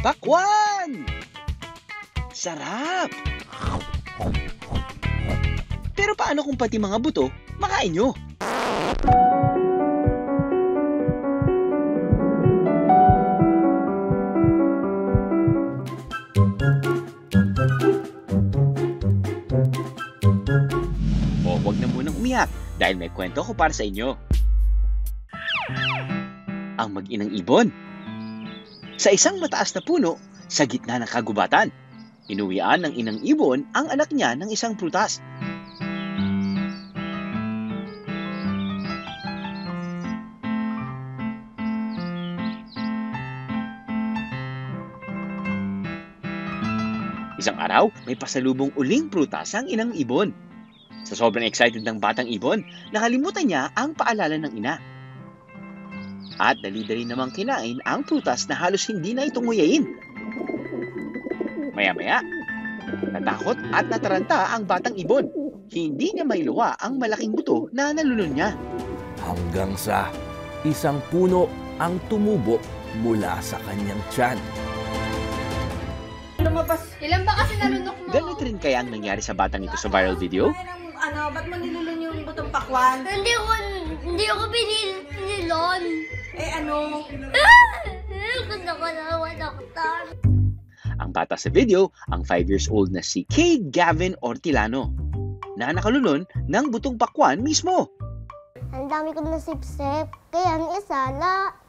Pakwan! Sarap! Pero paano kung pati mga buto makain nyo? O huwag na munang umiyak dahil may kwento ko para sa inyo. Ang mag-inang ibon. Sa isang mataas na puno, sa gitna ng kagubatan, inuwian ng inang ibon ang anak niya ng isang prutas. Isang araw, may pasalubong uling prutas ang inang ibon. Sa sobrang excited ng batang ibon, nakalimutan niya ang paalala ng ina. At dali-dali namang kinain ang prutas na halos hindi na ito nguyain. Maya-maya, natakot at nataranta ang batang ibon. Hindi niya mailuwa ang malaking buto na nalunod niya. Hanggang sa isang puno ang tumubo mula sa kanyang tiyan. Ilan ba kasi nalunok mo? Ganito rin kaya ang nangyari sa batang ito sa viral video? Ba't mo nilulun yung butong pakwan? Hindi ako binilon. Gusto ko na doktor. Ang bata sa video, ang 5 years old na si Cade Gavin Ortilano, na nakalulon ng butong pakwan mismo. Ang dami ko nasipsip, kaya ang isa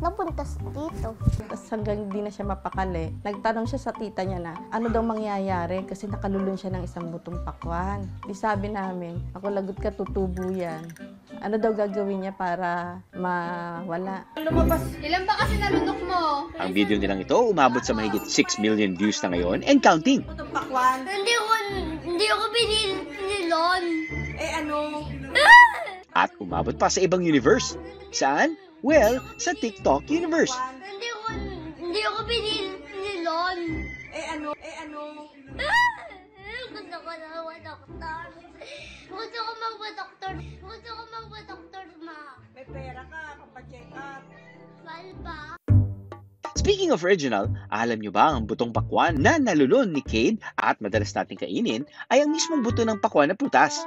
napunta dito. Tapos hanggang di na siya mapakali, nagtanong siya sa tita niya na ano daw mangyayari kasi nakalulun siya ng isang butong pakwan. Di sabi namin, ako lagot ka, tutubo yan. Ano daw gagawin niya para mawala? Ilan ba kasi nalunok mo? Ang video nilang ito umabot sa mahigit 6 million views na ngayon and counting. Butong pakwan? Hindi ako binilon. At umabot pa sa ibang universe. Saan? Well, sa TikTok universe. Hindi ako binilon. Gusto ko na doktor. Gusto ko magpa-doktor, ma. May pera ka, papacheck up. Mahal ba? Speaking of original, alam nyo ba ang butong pakwan na nalulon ni Cade at madalas natin kainin ay ang mismong buto ng pakwan na prutas.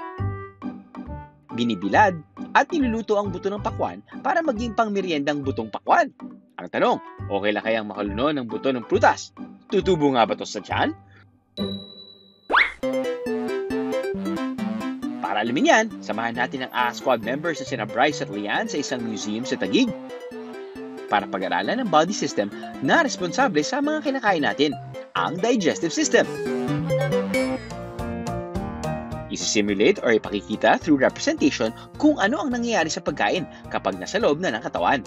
Binibilad at niluluto ang buto ng pakwan para maging pangmeryendang butong pakwan. Ang tanong, okay lang kayang makalunon ng buto ng prutas? Tutubo nga ba ito sa tiyan? Para alamin yan, samahan natin ang squad members na sina Bryce at Lian sa isang museum sa Taguig para pag-aralan ang body system na responsable sa mga kinakain natin, ang digestive system. Isi-simulate or ipakikita through representation kung ano ang nangyayari sa pagkain kapag nasa loob na ng katawan.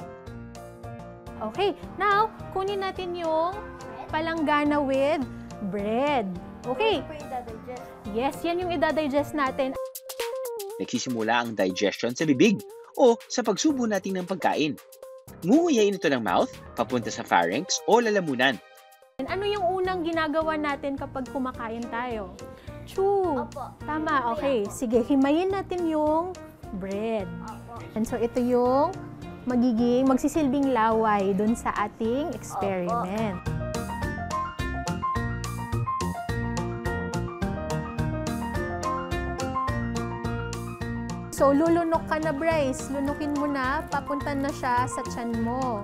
Okay, now, kunin natin yung palanggana with bread. Okay. Yes, yan yung ida-digest natin. Nagsisimula ang digestion sa bibig o sa pagsubo natin ng pagkain. Nguyayin ito ng mouth, papunta sa pharynx o lalamunan. Ano yung unang ginagawa natin kapag kumakain tayo? Chew. Opo. Tama, okay. Sige, himayin natin yung bread. And so, ito yung magsisilbing laway dun sa ating experiment. So, lulunok ka na, Bryce. Lunukin mo na, papunta na siya sa tiyan mo.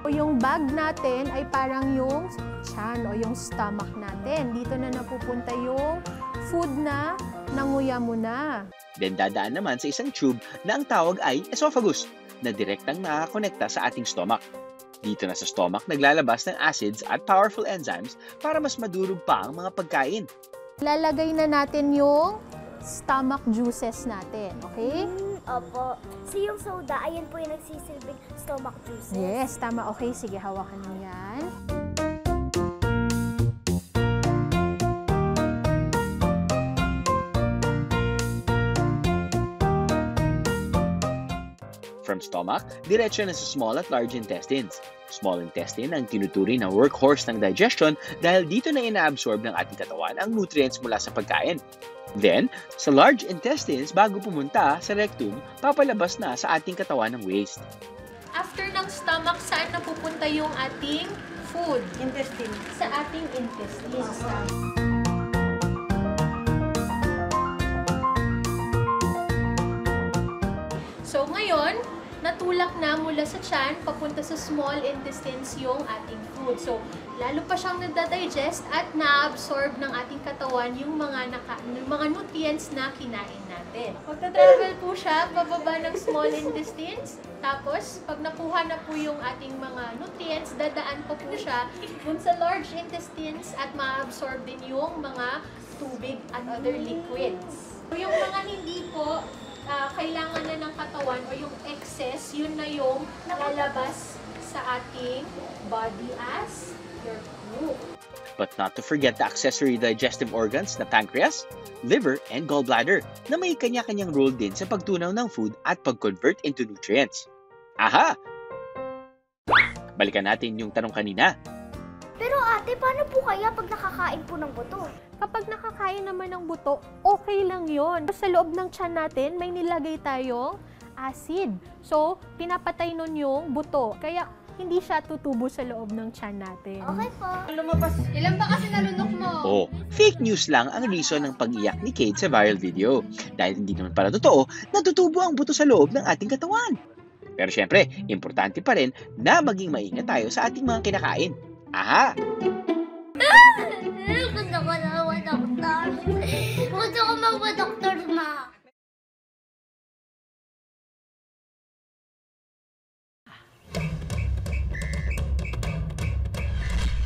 So, yung bag natin ay parang yung tiyan o yung stomach natin. Dito na napupunta yung food na nanguya mo na. Then dadaan naman sa isang tube na ang tawag ay esophagus, na direktang nakakonekta sa ating stomach. Dito na sa stomach naglalabas ng acids at powerful enzymes para mas madurog pa ang mga pagkain. Lalagay na natin yung stomach juices natin, okay? Opo. So yung soda, ayan po yung nagsisilbing stomach juices. Yes, tama. Okay, sige, hawakan mo yan. From stomach, diretso na sa small at large intestines. Small intestine ang tinuturi na workhorse ng digestion dahil dito na ina-absorb ng ating katawan ang nutrients mula sa pagkain. Then, sa large intestines, bago pumunta sa rectum, papalabas na sa ating katawan ng waste. After ng stomach, saan napupunta yung ating food. Intestine. Sa ating intestines. So ngayon, natulak na mula sa tiyan papunta sa small intestines yung ating food. So lalo pa siyang nadadigest at na-absorb ng ating katawan yung mga nutrients na kinain natin. Magta-travel po siya pababa ng small intestines. Tapos, pag nakuha na po yung ating mga nutrients, dadaan pa po siya dun sa large intestines at ma-absorb din yung mga tubig at other liquids. So, yung mga hindi po kailangan na ng katawan o yung excess, yun na yung lalabas sa ating body as your poop. But not to forget the accessory digestive organs na pancreas, liver, and gallbladder na may kanya-kanyang role din sa pagtunaw ng food at pag-convert into nutrients. Aha! Balikan natin yung tanong kanina. Pero ate, paano po kaya pag nakakain po ng buto? Kapag nakakain naman ng buto, okay lang yon. Sa loob ng tiyan natin, may nilagay tayong acid. So, pinapatay nun yung buto. Kaya, hindi siya tutubo sa loob ng tiyan natin. Okay po. Ilan ba kasi nalunok mo? Oh, fake news lang ang reason ng pag-iyak ni Kate sa viral video. Dahil hindi naman pala totoo, natutubo ang buto sa loob ng ating katawan. Pero syempre, importante pa rin na maging maingat tayo sa ating mga kinakain. Aha! Gusto ko na doktor. Gusto ko magpa-doktor, ma.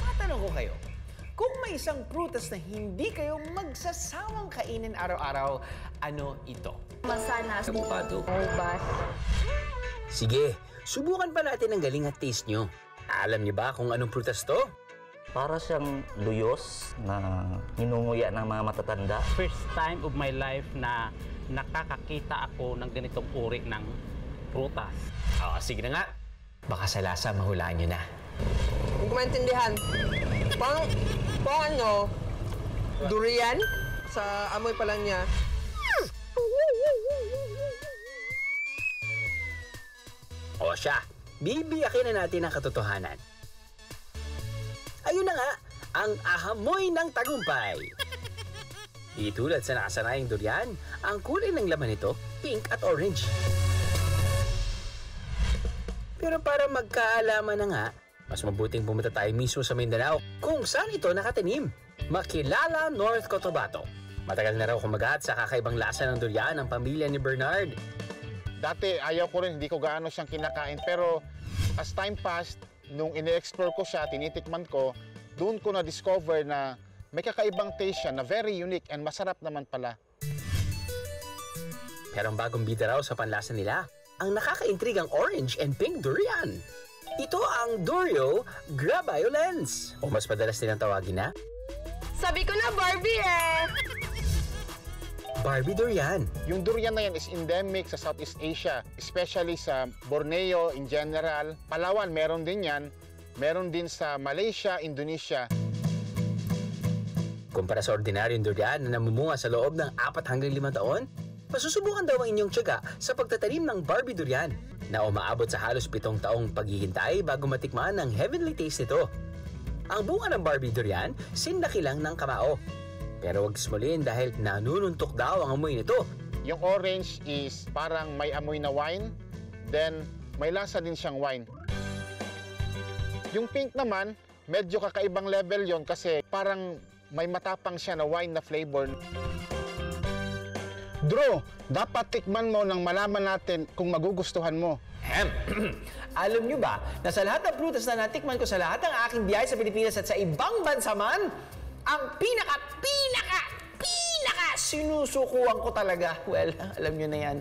Matanong ko kayo, kung may isang prutas na hindi kayo magsasawang kainin araw-araw, ano ito? Mansanas, avocado, ubas. Sige, subukan pa natin ang galing at taste nyo. Alam niyo ba kung anong prutas to? Para siyang luyos na ninunguya ng mga matatanda. First time of my life na nakakakita ako ng ganitong uri ng prutas. Sige na nga. Baka sa lasa mahulaan nyo na. Hindi ko maintindihan. Paano? Durian? Sa amoy pa lang niya. O siya, bibiyakin na natin ang katotohanan. Ayun na nga, ang ahamoy ng tagumpay. Di tulad sa nakasanayang durian, ang kulay ng laman nito, pink at orange. Pero para magkaalaman na nga, mas mabuting pumunta tayo mismo sa Mindanao kung saan ito nakatanim. Makilala, North Cotabato. Matagal na raw kumagat sa kakaibang lasa ng durian ang pamilya ni Bernard. Dati ayaw ko rin, hindi ko gaano siyang kinakain. Pero as time passed, nung ine-explore ko siya, tinitikman ko, doon ko na-discover na may kakaibang taste siya na very unique and masarap naman pala. Pero ang bagong bida raw sa panlasa nila, ang nakakaintrigang orange and pink durian. Ito ang Durio graveolens. O mas madalas nilang tawagin na? Sabi ko na Barbie eh! Barbie durian. Yung durian na yan is endemic sa Southeast Asia, especially sa Borneo in general. Palawan, meron din yan. Meron din sa Malaysia, Indonesia. Kumpara sa ordinaryong durian na namumunga sa loob ng 4 hanggang 5 taon, masusubukan daw ang inyong tiyaga sa pagtatanim ng Barbie durian na umaabot sa halos 7 taong paghihintay bago matikman ang heavenly taste nito. Ang bunga ng Barbie durian, sinlaki lang ng kamao. Pero huwag smulin dahil nanununtok daw ang amoy nito. Yung orange is parang may amoy na wine, then may lasa din siyang wine. Yung pink naman, medyo kakaibang level yon kasi parang may matapang siya na wine na flavor. Drew, dapat tikman mo nang malaman natin kung magugustuhan mo. Alam nyo ba na sa lahat ng prutas na natikman ko sa lahat ng aking biyahe sa Pilipinas at sa ibang bansa man, ang pinaka sinusukuan ko talaga, well, alam nyo na yan,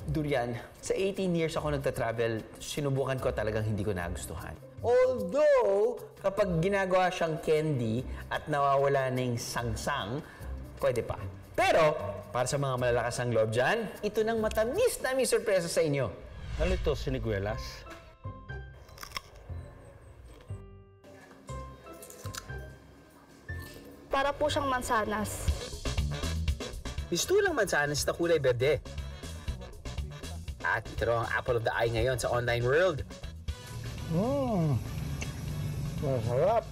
durian. Sa 18 years ako nagta-travel, sinubukan ko talagang hindi ko nagustuhan. Although, kapag ginagawa siyang candy at nawawala ng sangsang, pwede pa. Pero, para sa mga malalakas ang loob dyan, ito nang matamis na may sorpresa sa inyo. Ano ito, siniguelas? Para po siyang mansanas. Mistulang mansanas na kulay berde. At ito ang apple of the eye ngayon sa online world. Masarap.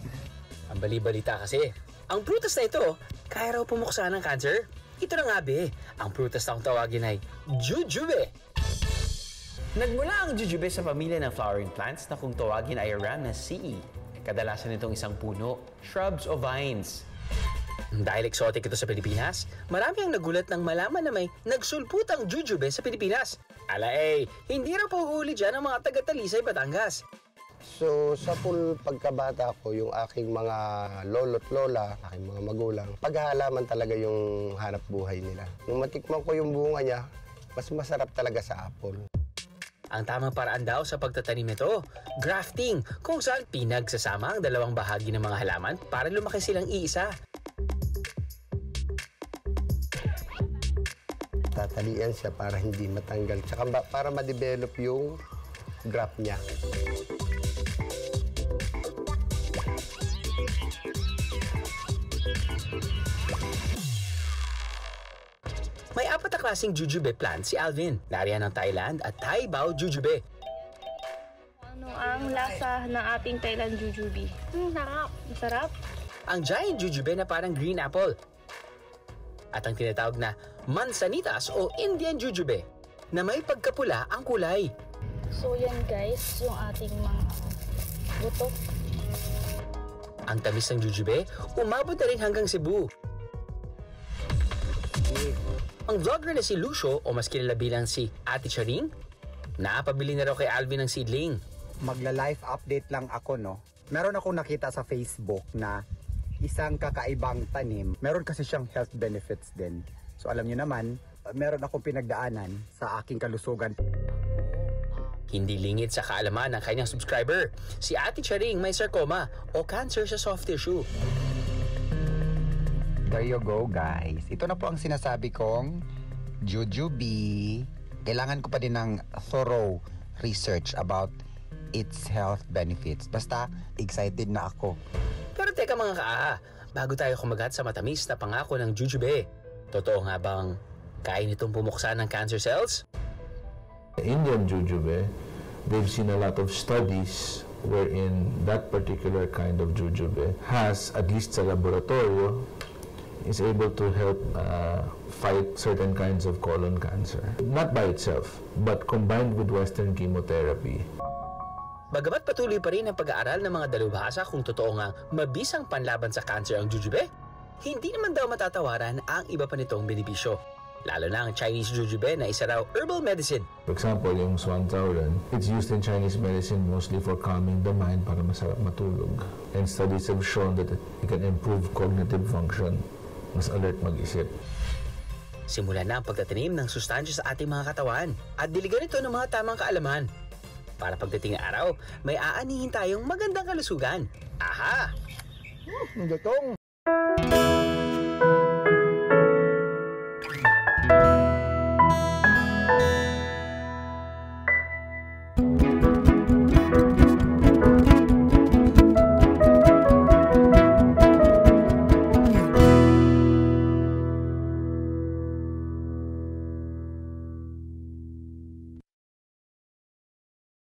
Ang bali-balita kasi, ang prutas na ito, kaya raw pumuksa ng cancer. Ito na nga be, ang prutas na kung tawagin ay jujube. Nagmula ang jujube sa pamilya ng flowering plants na kung tawagin ay Ramaceae. Kadalasan itong isang puno, shrubs o vines. Dahil exotic ito sa Pilipinas, marami ang nagulat nang malaman na may nagsulputang jujube sa Pilipinas. Hindi raw pauhuli dyan ang mga taga-Talisay, Batangas. So, sa full pagkabata ko, yung aking mga lolo't lola, aking mga magulang, paghahalaman talaga yung hanap buhay nila. Nung matikman ko yung bunga niya, mas masarap talaga sa apple. Ang tamang paraan daw sa pagtatanim nito, grafting, kung saan pinagsasama ang dalawang bahagi ng mga halaman para lumaki silang iisa. Tatalian siya para hindi matanggal, tsaka para ma-develop yung graft niya. May 4 na klaseng jujube plant si Alvin. Nariyan ng Thailand at Thai Bao jujube. Ano ang lasa ng ating Thailand jujube? Sarap. Masarap. Ang giant jujube na parang green apple. At ang tinatawag na mansanitas o Indian jujube na may pagkapula ang kulay. So yan guys, yung ating mga buto. Ang tamis ng jujube, umabot na rin hanggang Cebu. Ang vlogger na si Lucio o mas kilala bilang si Ate Charing, napabili na raw kay Alvin ng seedling. Magla-life update lang ako, no? Meron akong nakita sa Facebook na isang kakaibang tanim. Meron kasi siyang health benefits din. So alam niyo naman, meron akong pinagdaanan sa aking kalusugan. Hindi lingid sa kaalaman ng kanyang subscriber. Si Ate Charing may sarcoma o cancer sa soft tissue. There you go, guys. Ito na po ang sinasabi kong jujube. Kailangan ko pa din ng thorough research about its health benefits. Basta, excited na ako. Pero teka mga kaa, bago tayo kumagat sa matamis na pangako ng jujube, totoo nga bang kaya nitong pumuksa ng cancer cells? The Indian jujube, they've seen a lot of studies wherein that particular kind of jujube has, at least sa laboratorio, is able to help fight certain kinds of colon cancer. Not by itself, but combined with Western chemotherapy. Bagamat patuloy pa rin ang pag-aaral ng mga dalubhasa kung totoo nga mabisang panlaban sa cancer ang jujube, hindi naman daw matatawaran ang iba pa nitong benepisyo. Lalo na ang Chinese jujube na isa raw herbal medicine. For example, yung Swantaoren, it's used in Chinese medicine mostly for calming the mind para masarap matulog. And studies have shown that it can improve cognitive function. Mas alert mag-isip. Simulan na ang pagtatanim ng sustansya sa ating mga katawan at diligan ito ng mga tamang kaalaman. Para pagdating ng araw, may aanihin tayong magandang kalusugan. Aha! Gatong!